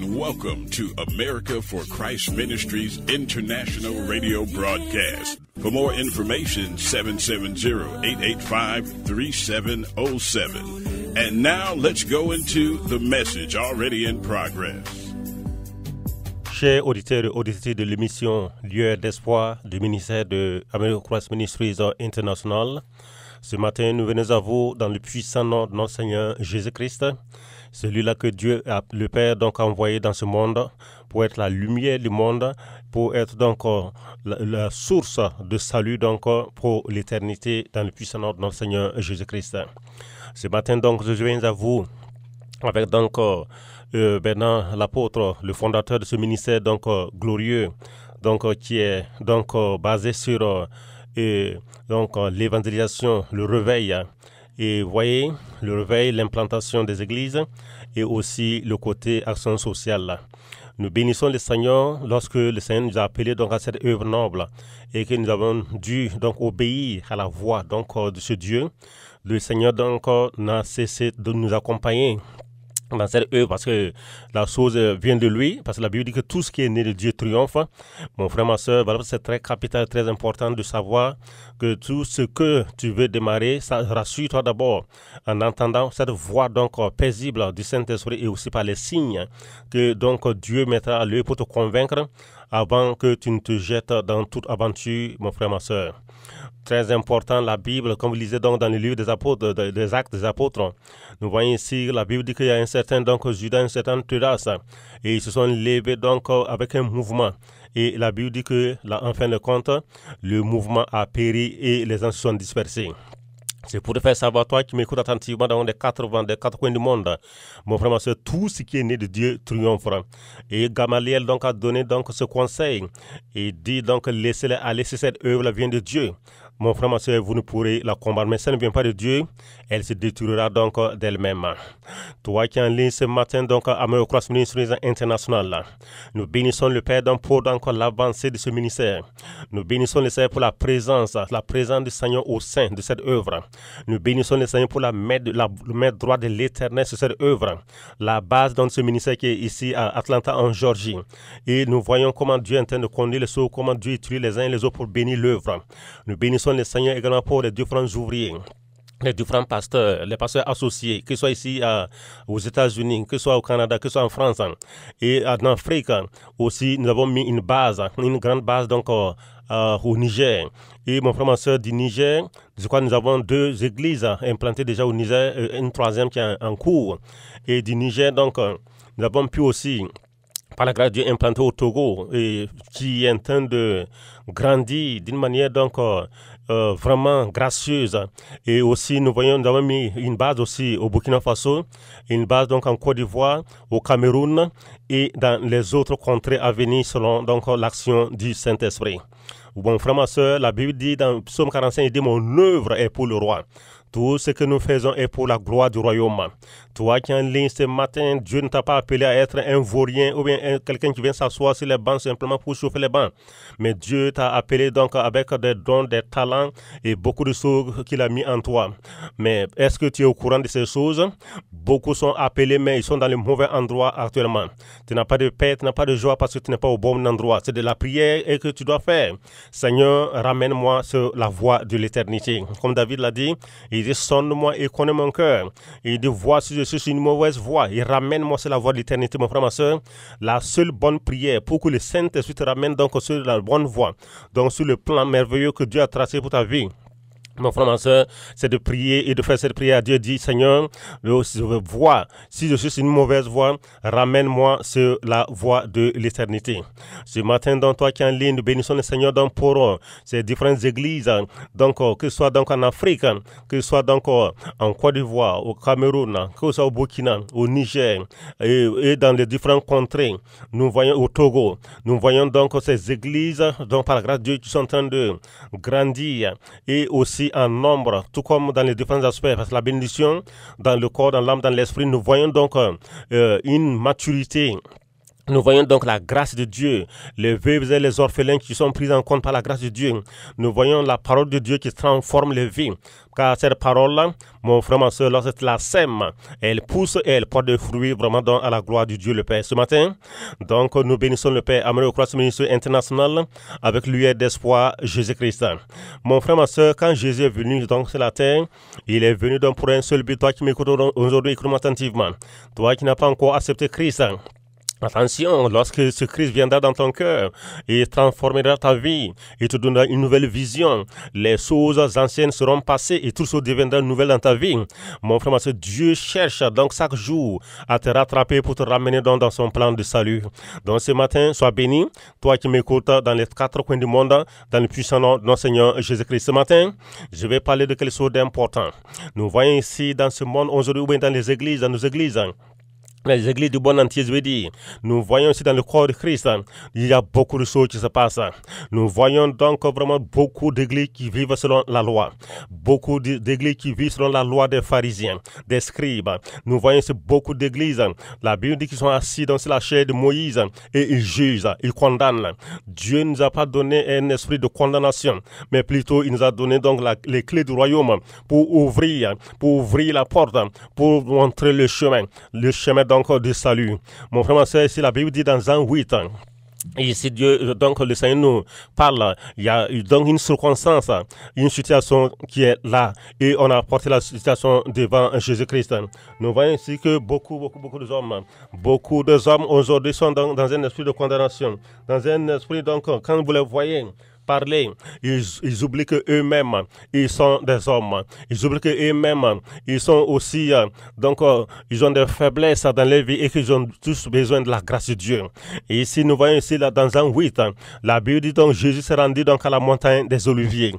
Welcome to America for Christ Ministries International Radio Broadcast. For more information, 770-885-3707. And now let's go into the message already in progress. Chers auditeurs et auditrices de l'émission Lieu d'espoir du ministère de America for Christ Ministries International, ce matin nous venons à vous dans le puissant nom de notre Seigneur Jésus-Christ, celui-là que Dieu, le Père, donc, a envoyé dans ce monde pour être la lumière du monde, pour être donc la source de salut donc pour l'éternité dans le puissant nom de notre Seigneur Jésus-Christ. Ce matin donc je viens à vous avec donc Bernard l'apôtre, le fondateur de ce ministère donc glorieux, donc qui est donc basé sur l'évangélisation, le réveil. Et voyez, le réveil, l'implantation des églises et aussi le côté action sociale. Nous bénissons le Seigneur lorsque le Seigneur nous a appelés donc à cette œuvre noble et que nous avons dû donc obéir à la voix donc de ce Dieu. Le Seigneur donc n'a cessé de nous accompagner dans cette œuvre parce que la chose vient de lui, parce que la Bible dit que tout ce qui est né de Dieu triomphe. Mon frère, ma soeur, c'est très capital, très important de savoir que tout ce que tu veux démarrer, ça rassure-toi d'abord en entendant cette voix donc paisible du Saint-Esprit et aussi par les signes que donc Dieu mettra à l'œuvre pour te convaincre avant que tu ne te jettes dans toute aventure, mon frère, ma soeur. Très important, la Bible, comme vous lisez donc dans le livre des apôtres, des actes des apôtres, nous voyons ici, la Bible dit qu'il y a un certain donc Judas, un certain Théodas, et ils se sont levés donc avec un mouvement. Et la Bible dit que, là, en fin de compte, le mouvement a péri et les gens se sont dispersés. C'est pour te faire savoir, toi qui m'écoutes attentivement dans les quatre coins du monde, mon frère, ma soeur, tout ce qui est né de Dieu triomphe. Et Gamaliel donc a donné donc ce conseil et dit donc laissez-les aller, si cette œuvre vient de Dieu. Mon frère, ma soeur, vous ne pourrez la combattre, mais ça ne vient pas de Dieu, elle se détruira donc d'elle-même. Toi qui es en ligne ce matin, donc, à America for Christ Ministries International, nous bénissons le Père donc, pour donc l'avancée de ce ministère. Nous bénissons le Seigneur pour la présence du Seigneur au sein de cette œuvre. Nous bénissons le Seigneur pour le maître droit de l'Éternel sur cette œuvre. La base de ce ministère qui est ici à Atlanta, en Georgie. Et nous voyons comment Dieu est en train de conduire les choses, comment Dieu utilise les uns et les autres pour bénir l'œuvre. Nous bénissons le Seigneur également pour les différents ouvriers, les différents pasteurs, les pasteurs associés, que ce soit ici aux États-Unis, que ce soit au Canada, que ce soit en France et en Afrique. Aussi, nous avons mis une grande base donc au Niger. Et mon frère, ma soeur du Niger, je crois que nous avons 2 églises implantées déjà au Niger, une troisième qui est en cours. Et du Niger, donc, nous avons pu aussi, par la grâce de Dieu, implanté au Togo, et qui est en train de grandir d'une manière donc vraiment gracieuse. Et aussi, nous avons mis une base aussi au Burkina Faso, une base donc en Côte d'Ivoire, au Cameroun et dans les autres contrées à venir selon donc l'action du Saint-Esprit. Bon frère, ma soeur, la Bible dit dans Psaume 45, il dit mon œuvre est pour le roi. Tout ce que nous faisons est pour la gloire du royaume. Toi qui es en ligne ce matin, Dieu ne t'a pas appelé à être un vaurien ou bien quelqu'un qui vient s'asseoir sur les bancs simplement pour chauffer les bancs. Mais Dieu t'a appelé donc avec des dons, des talents et beaucoup de choses qu'il a mis en toi. Mais est-ce que tu es au courant de ces choses? Beaucoup sont appelés, mais ils sont dans le mauvais endroit actuellement. Tu n'as pas de paix, tu n'as pas de joie parce que tu n'es pas au bon endroit. C'est de la prière et que tu dois faire. Seigneur, ramène-moi sur la voie de l'éternité. Comme David l'a dit, il dit, sonne-moi et connais mon cœur. Il dit, vois si je suis sur une mauvaise voie. Il ramène-moi sur la voie de l'éternité, mon frère, ma soeur. La seule bonne prière pour que le Saint-Esprit te ramène donc sur la bonne voie. Donc sur le plan merveilleux que Dieu a tracé pour ta vie. Mon frère, ma soeur, c'est de prier et de faire cette prière à Dieu. Dit, Seigneur, je veux voir si je suis sur une mauvaise voie, ramène-moi sur la voie de l'éternité. Ce matin, donc, toi qui es en ligne, nous bénissons le Seigneur donc, pour ces différentes églises, donc, que ce soit donc en Afrique, que ce soit donc en Côte d'Ivoire, au Cameroun, que ce soit au Burkina, au Niger et dans les différentes contrées. Nous voyons au Togo, nous voyons donc ces églises, donc par la grâce de Dieu, qui sont en train de grandir et aussi en nombre, tout comme dans les différents aspects, parce que la bénédiction dans le corps, dans l'âme, dans l'esprit, nous voyons donc une maturité Nous voyons donc la grâce de Dieu, les veuves et les orphelins qui sont pris en compte par la grâce de Dieu. Nous voyons la parole de Dieu qui transforme les vies. Car cette parole-là, mon frère, ma soeur, lorsque la sème, elle pousse et elle porte des fruits vraiment à la gloire du Dieu le Père. Ce matin, donc, nous bénissons le Père American Cross Ministry International avec l'huile d'espoir Jésus-Christ. Mon frère, ma soeur, quand Jésus est venu donc sur la terre, il est venu donc pour un seul but. Toi qui m'écoutes aujourd'hui, écoute-moi attentivement. Toi qui n'as pas encore accepté Christ, attention, lorsque ce Christ viendra dans ton cœur et transformera ta vie et te donnera une nouvelle vision, les choses anciennes seront passées et tout ce deviendra nouvelle dans ta vie. Mon frère, ma soeur, Dieu cherche donc chaque jour à te rattraper pour te ramener dans son plan de salut. Donc ce matin, sois béni, toi qui m'écoutes dans les 4 coins du monde, dans le puissant nom de notre Seigneur Jésus-Christ. Ce matin, je vais parler de quelque chose d'important. Nous voyons ici dans ce monde aujourd'hui ou bien dans les églises, dans nos églises, les églises du bon entier, je veux dire. Nous voyons aussi dans le corps de Christ, il y a beaucoup de choses qui se passent. Nous voyons donc vraiment beaucoup d'églises qui vivent selon la loi. Beaucoup d'églises qui vivent selon la loi des pharisiens, des scribes. Nous voyons aussi beaucoup d'églises. La Bible dit qu'ils sont assis dans la chair de Moïse et ils jugent, ils condamnent. Dieu ne nous a pas donné un esprit de condamnation, mais plutôt il nous a donné donc les clés du royaume pour ouvrir la porte, pour montrer le chemin donc de salut. Mon frère, ma soeur, ici la Bible dit dans Jean 8, et ici Dieu, donc le Seigneur nous parle, il y a donc une circonstance, une situation qui est là, et on a porté la situation devant Jésus-Christ. Nous voyons ici que beaucoup de hommes aujourd'hui sont dans un esprit de condamnation, dans un esprit donc, quand vous les voyez parler, ils oublient qu'eux-mêmes, ils sont des hommes. Ils oublient qu'eux-mêmes, ils sont aussi, ils ont des faiblesses dans leur vie et qu'ils ont tous besoin de la grâce de Dieu. Et ici, nous voyons ici, là, dans Jean 8, la Bible dit donc, Jésus s'est rendu donc à la montagne des Oliviers.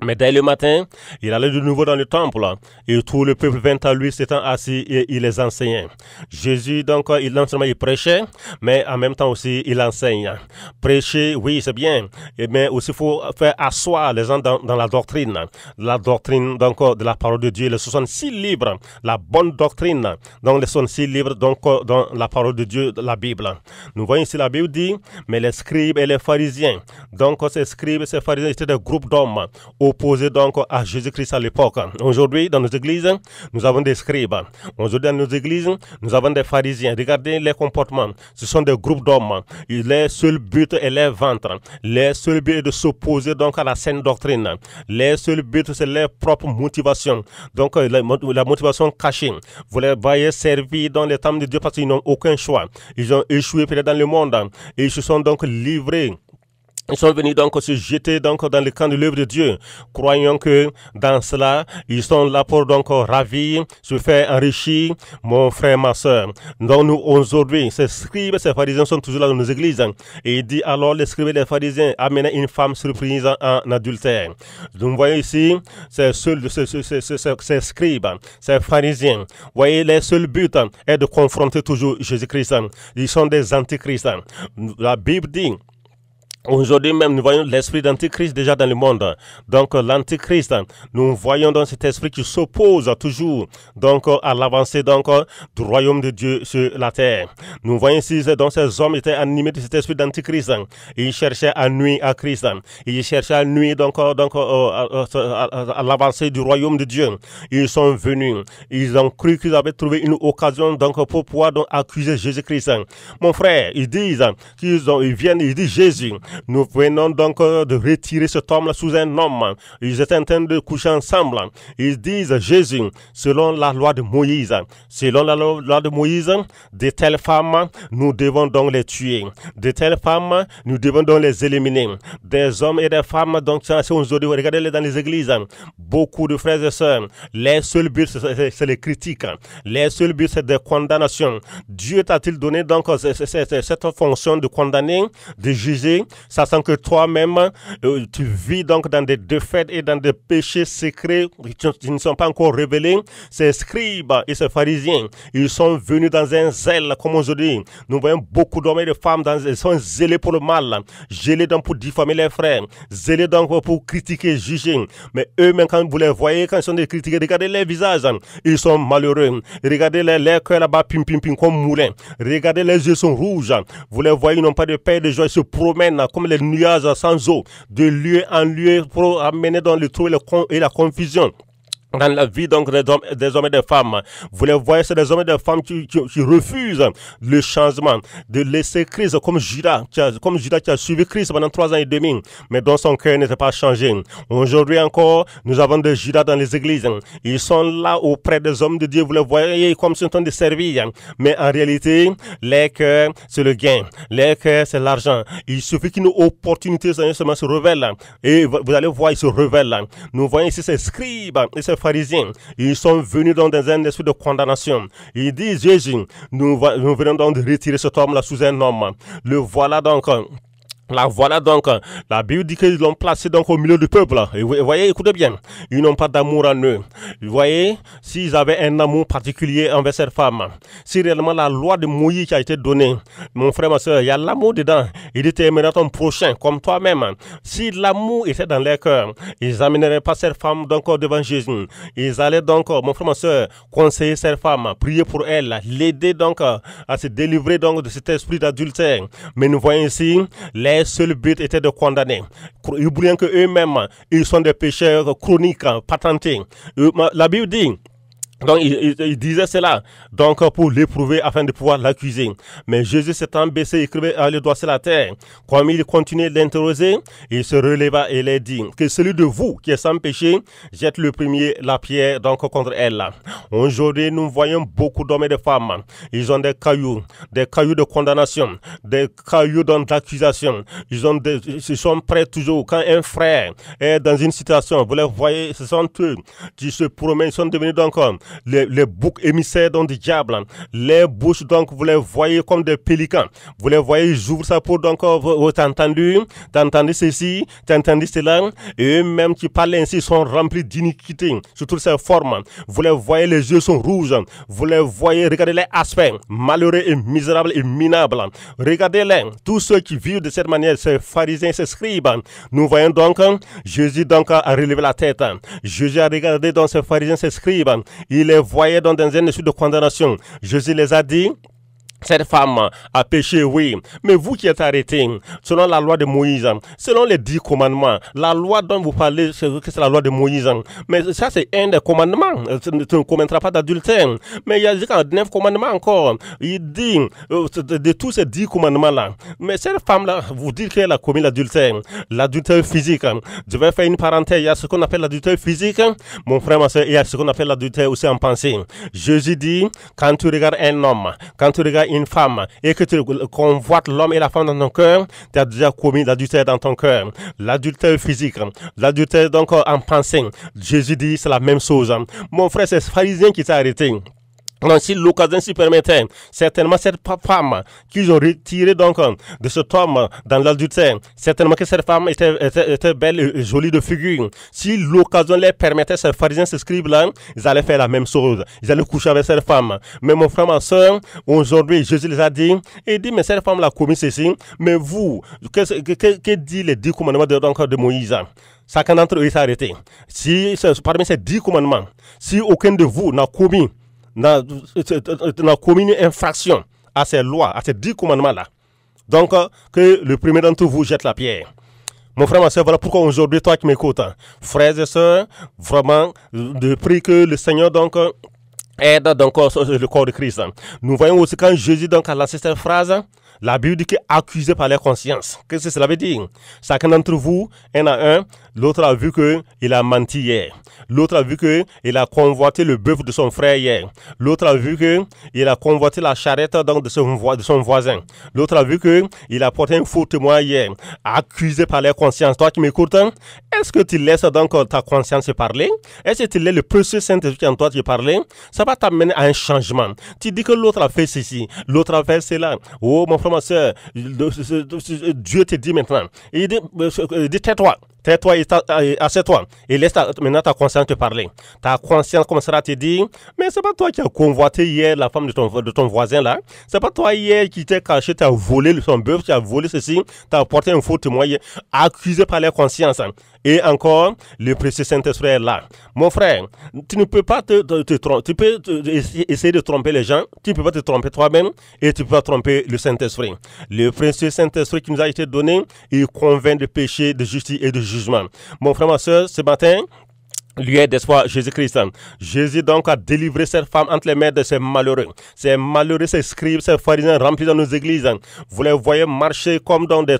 Mais dès le matin, il allait de nouveau dans le temple et tout le peuple vint à lui s'étant assis et il les enseignait. Jésus, donc, il prêchait, mais en même temps aussi, il enseigne. Prêcher, oui, c'est bien, mais aussi il faut faire asseoir les gens dans la doctrine donc, de la parole de Dieu, les 66 livres, la bonne doctrine, donc les 66 livres donc, dans la parole de Dieu, de la Bible. Nous voyons ici la Bible dit, mais les scribes et les pharisiens, donc ces scribes et ces pharisiens étaient des groupes d'hommes opposés donc à Jésus-Christ à l'époque. Aujourd'hui, dans nos églises, nous avons des scribes. Aujourd'hui, dans nos églises, nous avons des pharisiens. Regardez les comportements. Ce sont des groupes d'hommes. Les seuls buts est les ventres. Les seuls buts est de s'opposer donc à la saine doctrine. Les seuls buts, c'est leur propre motivation. Donc, la motivation cachée. Vous les voyez servir dans les temps de Dieu parce qu'ils n'ont aucun choix. Ils ont échoué peut-être dans le monde et ils se sont donc livrés. Ils sont venus donc se jeter donc dans le camp de l'œuvre de Dieu, croyant que dans cela, ils sont là pour donc ravir, se faire enrichir, mon frère, ma soeur. Donc nous, aujourd'hui, ces scribes et ces pharisiens sont toujours là dans nos églises. Et il dit alors, les scribes et les pharisiens amenaient une femme surprise en adultère. Nous voyons ici, ces scribes, ces pharisiens. Vous voyez, les seuls buts est de confronter toujours Jésus-Christ. Ils sont des antichrists. La Bible dit, aujourd'hui même, nous voyons l'esprit d'antichrist déjà dans le monde. Donc, l'antichrist, nous voyons dans cet esprit qui s'oppose toujours donc à l'avancée donc du royaume de Dieu sur la terre. Nous voyons ici donc ces hommes étaient animés de cet esprit d'antichrist. Ils cherchaient à nuire à Christ. Ils cherchaient à nuire donc à l'avancée du royaume de Dieu. Ils sont venus. Ils ont cru qu'ils avaient trouvé une occasion donc pour pouvoir donc accuser Jésus-Christ. Mon frère, ils disent ils viennent, ils disent Jésus. Nous venons donc de retirer cet homme-là sous un homme. Ils étaient en train de coucher ensemble. Ils disent Jésus, selon la loi de Moïse, de telles femmes, nous devons donc les tuer. De telles femmes, nous devons donc les éliminer. Des hommes et des femmes, donc, aujourd'hui, regardez-les dans les églises. Beaucoup de frères et sœurs, les seuls buts, c'est les critiques. Les seuls buts, c'est des condamnations. Dieu t'a-t-il donné donc cette fonction de condamner, de juger, sachant que toi-même, tu vis donc dans des défaites et dans des péchés secrets qui ne sont pas encore révélés. Ces scribes et ces pharisiens, ils sont venus dans un zèle, comme aujourd'hui. Nous voyons beaucoup d'hommes et de femmes, ils sont zélés pour le mal, zélés donc pour diffamer les frères, zélés donc pour critiquer, juger. Mais eux-mêmes, quand vous les voyez, quand ils sont critiqués, regardez les visages, ils sont malheureux. Regardez les cœurs là-bas, pim, pim, pim, comme moulin. Regardez, les yeux sont rouges. Vous les voyez, ils n'ont pas de paix, de joie, ils se promènent comme les nuages sans eau, de lieu en lieu pour amener dans le trou et la confusion dans la vie donc des hommes et des femmes. Vous les voyez, c'est des hommes et des femmes qui refusent le changement, de laisser Christ comme Judas qui a suivi Christ pendant 3 ans et demi, mais dont son cœur n'était pas changé. Aujourd'hui encore, nous avons des Judas dans les églises. Ils sont là auprès des hommes de Dieu. Vous les voyez comme si on train de servir, mais en réalité, les cœurs, c'est le gain. Les cœurs, c'est l'argent. Il suffit qu'une opportunité seulement se révèle. Et vous allez voir, ils se révèlent. Nous voyons ici ces scribes et ces pharisiens, ils sont venus dans un esprit de condamnation. Ils disent, Jésus, nous venons donc de retirer cet homme-là sous un homme. Le voilà donc. La Bible dit qu'ils l'ont placé donc au milieu du peuple. Et vous voyez, écoutez bien, ils n'ont pas d'amour en eux. Vous voyez, s'ils avaient un amour particulier envers cette femme, si réellement la loi de Moïse qui a été donnée, mon frère, ma soeur, il y a l'amour dedans. Il dit, aimeras ton prochain comme toi-même. Si l'amour était dans leur cœur, ils n'amèneraient pas cette femme donc devant Jésus. Ils allaient donc, mon frère, ma soeur, conseiller cette femme, prier pour elle, l'aider donc à se délivrer donc de cet esprit d'adultère. Mais nous voyons ici, les seul but était de condamner. Oubliant que eux-mêmes, ils sont des pécheurs chroniques, patentés. La Bible dit, donc il disait cela donc pour l'éprouver afin de pouvoir l'accuser. Mais Jésus s'étant baissé, écrivait le doigt sur la terre. Comme il continuait d'interroger, il se releva et leur dit que celui de vous qui est sans péché jette le premier la pierre donc contre elle. Aujourd'hui, nous voyons beaucoup d'hommes et de femmes. Ils ont des cailloux de condamnation, des cailloux d'accusation. Ils sont prêts toujours. Quand un frère est dans une situation, vous les voyez, ce sont eux qui se promènent, ils sont devenus donc les boucs émissaires donc du diable. Les bouches donc vous les voyez comme des pélicans. Vous les voyez, ils ouvrent sa peau donc t'as entendu ceci, t'as entendu cela. Et eux-mêmes qui parlent ainsi sont remplis d'iniquité sous toutes ces formes. Vous les voyez, les yeux sont rouges. Vous les voyez, regardez les aspects malheureux et misérables et minables. Regardez-les, tous ceux qui vivent de cette manière, ces pharisiens, ces scribes. Nous voyons donc Jésus donc a relevé la tête. Jésus a regardé dans ces pharisiens, ces scribes. Il les voyait dans un esprit de condamnation. Jésus les a dit, cette femme a péché, oui. Mais vous qui êtes arrêtés, selon la loi de Moïse, selon les 10 commandements, la loi dont vous parlez, c'est la loi de Moïse. Mais ça, c'est un des commandements. Tu ne commettras pas d'adultère. Mais il y a 9 commandements encore. Il dit, de tous ces 10 commandements-là, mais cette femme-là, vous dites qu'elle a commis l'adultère physique. Je vais faire une parenthèse. Il y a ce qu'on appelle l'adultère physique. Mon frère, ma soeur, il y a ce qu'on appelle l'adultère aussi en pensée. Jésus dit, quand tu regardes un homme, quand tu regardes une femme et que tu convoites l'homme et la femme dans ton cœur, tu as déjà commis l'adultère dans ton cœur. L'adultère physique, l'adultère donc en pensée. Jésus dit c'est la même chose. Mon frère, c'est ce pharisien qui t'a arrêté. Donc, si l'occasion s'y permettait, certainement cette femme qu'ils ont retirée donc de cet homme dans l'adultère, certainement que cette femme était belle et jolie de figure. Si l'occasion les permettait, ces pharisiens, ces scribes-là, ils allaient faire la même chose. Ils allaient coucher avec cette femme. Mais mon frère, ma soeur, aujourd'hui, Jésus les a dit, et dit, mais cette femme l'a commis ceci, mais vous, que dit les 10 commandements de Moïse? Chacun d'entre eux est arrêté. Si, parmi ces 10 commandements, si aucun de vous n'a commis une infraction à ces lois, à ces 10 commandements-là. Donc, que le premier d'entre vous jette la pierre. Mon frère, ma soeur, voilà pourquoi aujourd'hui, toi qui m'écoutes, frères et sœurs, vraiment, de prier que le Seigneur, donc, aide donc le corps de Christ. Nous voyons aussi quand Jésus donc a lancé cette phrase, la Bible dit qu'il est accusé par la conscience. Qu'est-ce que cela veut dire? Chacun d'entre vous, un à un, l'autre a vu qu'il a menti hier. L'autre a vu qu'il a convoité le bœuf de son frère hier. L'autre a vu qu'il a convoité la charrette donc, de son voisin. L'autre a vu qu'il a porté un faux témoin hier. Accusé par la conscience. Toi qui m'écoutes, est-ce que tu laisses donc ta conscience parler? Est-ce que tu laisses le précieux Saint-Esprit en toi qui parler? Ça va t'amener à un changement. Tu dis que l'autre a fait ceci, l'autre a fait cela. Oh mon frère, frère, ma soeur, Dieu te dit maintenant, il dit tais-toi. Tais-toi et assieds-toi. Et laisse maintenant ta conscience te parler. Ta conscience commencera à te dire, mais c'est pas toi qui as convoité hier la femme de ton voisin là. C'est pas toi hier qui t'es caché, tu as volé son bœuf, tu as volé ceci, tu as apporté un faux témoin, accusé par la conscience. Et encore, le précieux Saint-Esprit est là. Mon frère, tu ne peux pas te tromper. Tu peux essayer de tromper les gens, tu ne peux pas te tromper toi-même et tu ne peux pas tromper le Saint-Esprit. Le précieux Saint-Esprit qui nous a été donné, il convainc de péché, de justice et de jugement. Mon frère, ma soeur, ce matin, lui est d'espoir Jésus-Christ. Jésus donc a délivré cette femme entre les mains de ces malheureux, ces scribes, ces pharisiens remplis dans nos églises. Vous les voyez marcher comme dans des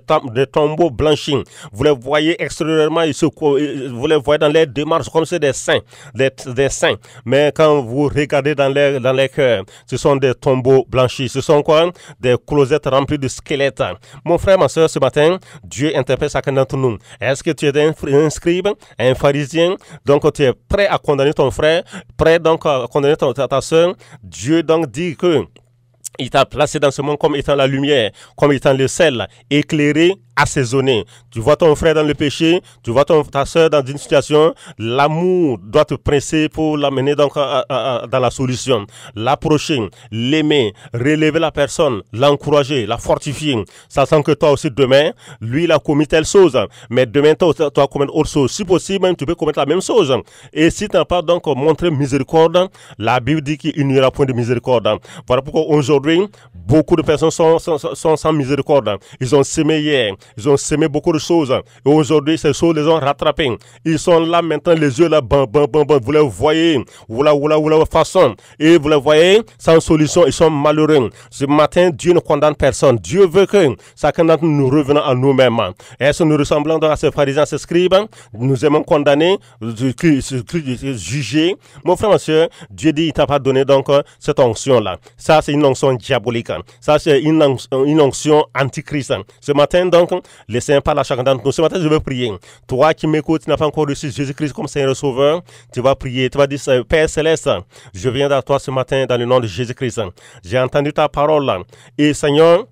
tombeaux blanchis. Vous les voyez extérieurement, vous les voyez dans les démarches comme c'est des saints, des saints. Mais quand vous regardez dans les cœurs, ce sont des tombeaux blanchis. Ce sont quoi? Des closettes remplies de squelettes. Mon frère, ma soeur, ce matin, Dieu interpelle chacun d'entre nous. Est-ce que tu es un scribe, un pharisien? Donc, tu es prêt à condamner ton frère, prêt donc à condamner ta soeur. Dieu donc dit que il t'a placé dans ce monde comme étant la lumière, comme étant le sel, éclairé, assaisonné. Tu vois ton frère dans le péché, tu vois ta soeur dans une situation, l'amour doit te presser pour l'amener donc dans la solution. L'approcher, l'aimer, relever la personne, l'encourager, la fortifier, sachant que toi aussi demain, lui il a commis telle chose, mais demain toi tu vas commettre autre chose. Si possible, même, tu peux commettre la même chose. Et si tu n'as pas donc montré miséricorde, la Bible dit qu'il n'y aura point de miséricorde. Voilà pourquoi aujourd'hui, beaucoup de personnes sont sans miséricorde. Ils ont semé hier, ils ont semé beaucoup de choses. Et aujourd'hui, ces choses les ont rattrapés. Ils sont là maintenant, les yeux là, vous les voyez, voilà, façon. Et vous les voyez, sans solution, ils sont malheureux. Ce matin, Dieu ne condamne personne. Dieu veut que chacun d'entre nous revenons à nous-mêmes. Est-ce que nous ressemblons donc à ces pharisiens, à ces scribes? Nous aimons condamner, juger. Mon frère, ma soeur, Dieu dit, il t'a pas donné donc cette onction-là. Ça, c'est une onction diabolique. Ça, c'est une onction antichrist. Ce matin, donc, le Seigneur parle à chacun d'entre nous. Ce matin, je veux prier. Toi qui m'écoutes, tu n'as pas encore reçu Jésus-Christ comme Seigneur et Sauveur, tu vas prier. Tu vas dire, Père Céleste, je viens à toi ce matin dans le nom de Jésus-Christ. J'ai entendu ta parole. Et Seigneur,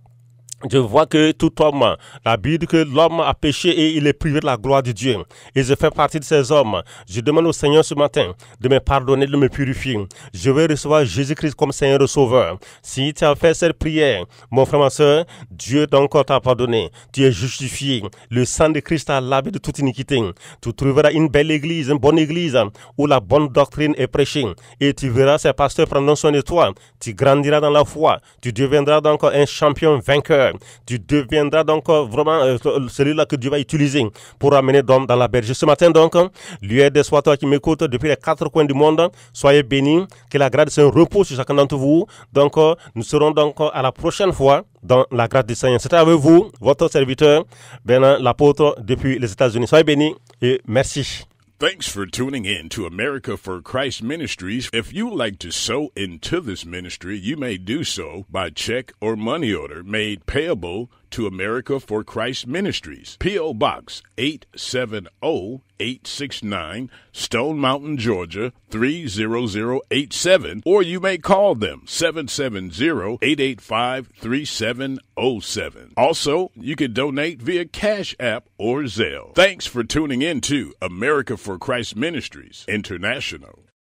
je vois que tout homme, la Bible dit que l'homme a péché et il est privé de la gloire de Dieu. Et je fais partie de ces hommes. Je demande au Seigneur ce matin de me pardonner, de me purifier. Je veux recevoir Jésus-Christ comme Seigneur et Sauveur. Si tu as fait cette prière, mon frère, ma soeur, Dieu donc t'a pardonné. Tu es justifié. Le sang de Christ t'a lavé de toute iniquité. Tu trouveras une belle église, une bonne église, où la bonne doctrine est prêchée. Et tu verras ces pasteurs prendre soin de toi. Tu grandiras dans la foi. Tu deviendras donc un champion vainqueur. Tu deviendras donc vraiment celui-là que Dieu va utiliser pour amener d'hommes dans la berge. Ce matin donc, lui est soit toi qui m'écoute depuis les 4 coins du monde, soyez bénis, que la grâce se repose sur chacun d'entre vous. Donc nous serons donc à la prochaine fois dans la grâce du Seigneur. C'était avec vous, votre serviteur, Bernard l'apôtre depuis les États-Unis. Soyez bénis et merci. Thanks for tuning in to America for Christ Ministries. If you would like to sow into this ministry, you may do so by check or money order made payable to America for Christ Ministries. P.O. Box 870-869, Stone Mountain, Georgia 30087. Or you may call them 770-885-3707. Also, you can donate via Cash App or Zelle. Thanks for tuning in to America for Christ Ministries International.